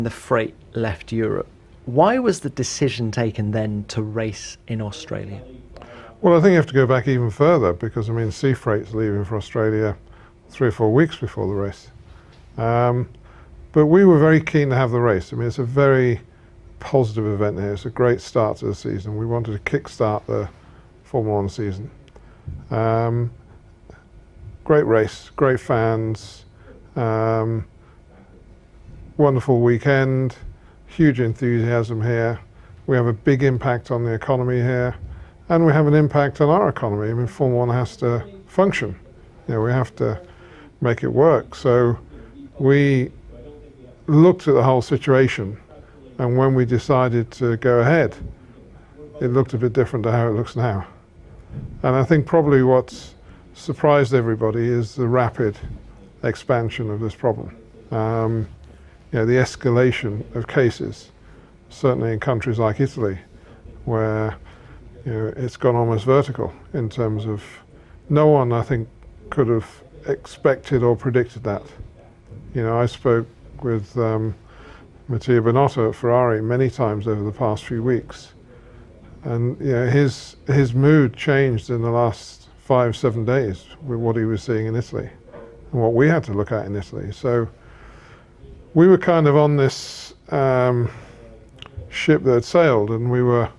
The freight left Europe. Why was the decision taken then to race in Australia? Well, I think you have to go back even further because, I mean, sea freight's leaving for Australia 3 or 4 weeks before the race. But we were very keen to have the race. I mean, it's a very positive event here. It's a great start to the season. We wanted to kick-start the Formula 1 season. Great race, great fans, wonderful weekend, huge enthusiasm here. We have a big impact on the economy here, and we have an impact on our economy. I mean, Formula 1 has to function. You know, we have to make it work. So we looked at the whole situation, and when we decided to go ahead, it looked a bit different to how it looks now. And I think probably what's surprised everybody is the rapid expansion of this problem. You know, the escalation of cases, certainly in countries like Italy, where it's gone almost vertical in terms of no one, I think, could have expected or predicted that. You know, I spoke with Mattia Binotto at Ferrari many times over the past few weeks, and his mood changed in the last 5-7 days with what he was seeing in Italy and what we had to look at in Italy. So we were kind of on this ship that had sailed, and we were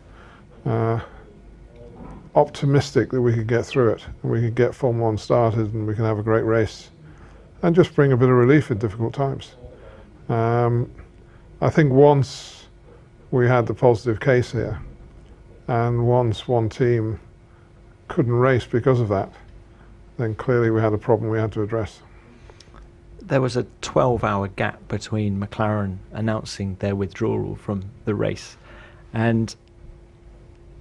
optimistic that we could get through it and we could get Formula 1 started and we can have a great race and just bring a bit of relief in difficult times. I think once we had the positive case here, and once one team couldn't race because of that, then clearly we had a problem we had to address. There was a 12-hour gap between McLaren announcing their withdrawal from the race. And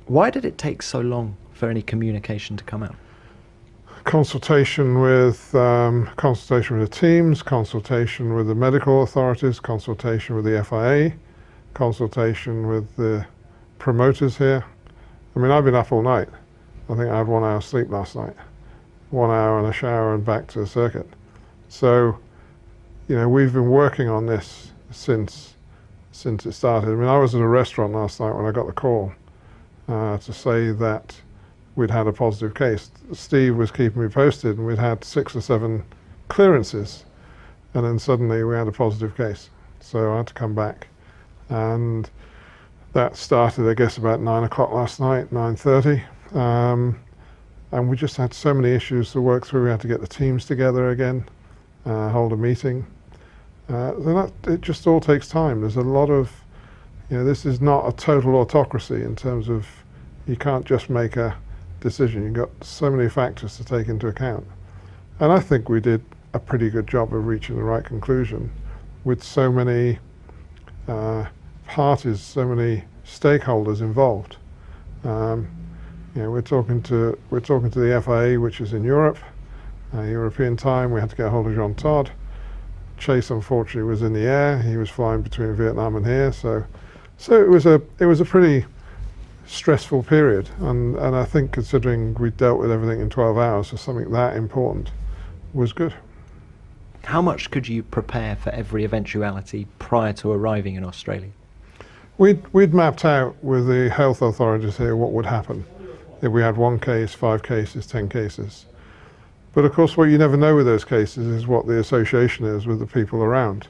why did it take so long for any communication to come out? Consultation with the teams, consultation with the medical authorities, consultation with the FIA, consultation with the promoters here. I mean, I've been up all night. I think I had 1 hour sleep last night, 1 hour and a shower and back to the circuit. So, we've been working on this since it started. I mean, I was at a restaurant last night when I got the call to say that we'd had a positive case. Steve was keeping me posted, and we'd had 6 or 7 clearances, and then suddenly we had a positive case. So I had to come back, and that started, I guess, about 9 o'clock last night, 9:30, and we just had so many issues to work through. We had to get the teams together again, hold a meeting. It just all takes time. There's a lot of, this is not a total autocracy in terms of you can't just make a decision. You've got so many factors to take into account. And I think we did a pretty good job of reaching the right conclusion with so many parties, so many stakeholders involved. We're talking to the FIA, which is in Europe, European time. We had to get hold of Jean Todt. Chase, unfortunately, was in the air. He was flying between Vietnam and here. So it was a pretty stressful period, and I think considering we dealt with everything in 12 hours for something that important was good. How much could you prepare for every eventuality prior to arriving in Australia? We'd mapped out with the health authorities here what would happen if we had 1 case, 5 cases, 10 cases. But of course what you never know with those cases is what the association is with the people around.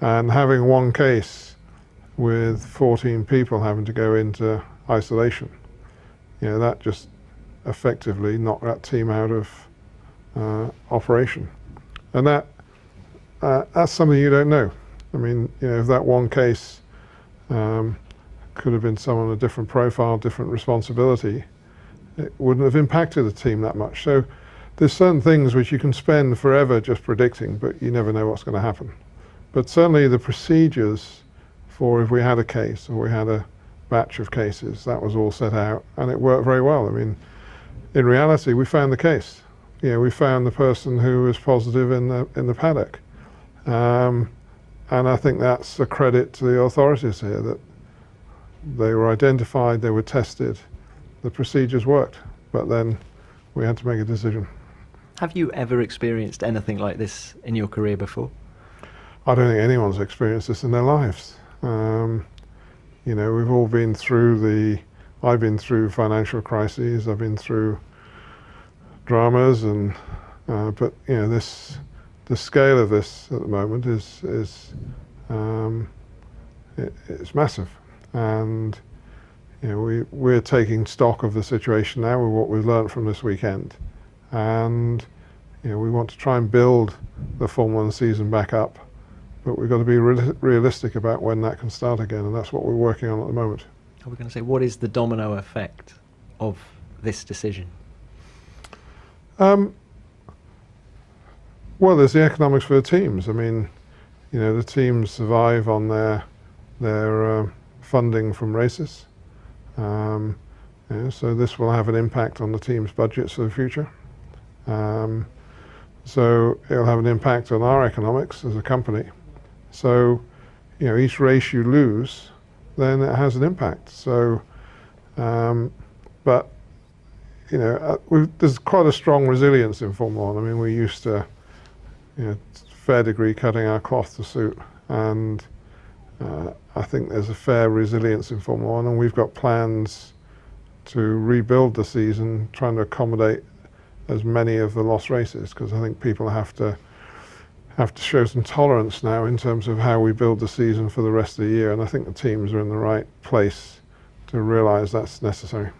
And having 1 case with 14 people having to go into isolation, that just effectively knocked that team out of operation. And that's something you don't know. I mean, if that 1 case could have been someone a different profile, different responsibility, it wouldn't have impacted the team that much. So there's certain things which you can spend forever just predicting, but you never know what's going to happen. But certainly the procedures for if we had a case or we had a batch of cases, that was all set out, and it worked very well. I mean, in reality, we found the case. We found the person who was positive in the paddock, and I think that's a credit to the authorities here that they were identified, they were tested, the procedures worked, but then we had to make a decision. Have you ever experienced anything like this in your career before? I don't think anyone's experienced this in their lives. You know, we've all been through I've been through financial crises, I've been through dramas, and but you know, the scale of this at the moment is it's massive, and you know, we're taking stock of the situation now with what we've learned from this weekend, and you know, we want to try and build the Formula 1 season back up, but we've got to be realistic about when that can start again, and that's what we're working on at the moment. Are we going to say, what is the domino effect of this decision? Well, there's the economics for the teams. I mean, you know, the teams survive on their funding from races. You know, so this will have an impact on the team's budgets for the future. So it'll have an impact on our economics as a company. So, you know, each race you lose, then it has an impact. So, but you know, there's quite a strong resilience in Formula 1. I mean, we used to, you know, fair degree cutting our cloth to suit, and I think there's a fair resilience in Formula 1, and we've got plans to rebuild the season, trying to accommodate as many of the lost races, because I think people have to show some tolerance now in terms of how we build the season for the rest of the year, and I think the teams are in the right place to realise that's necessary.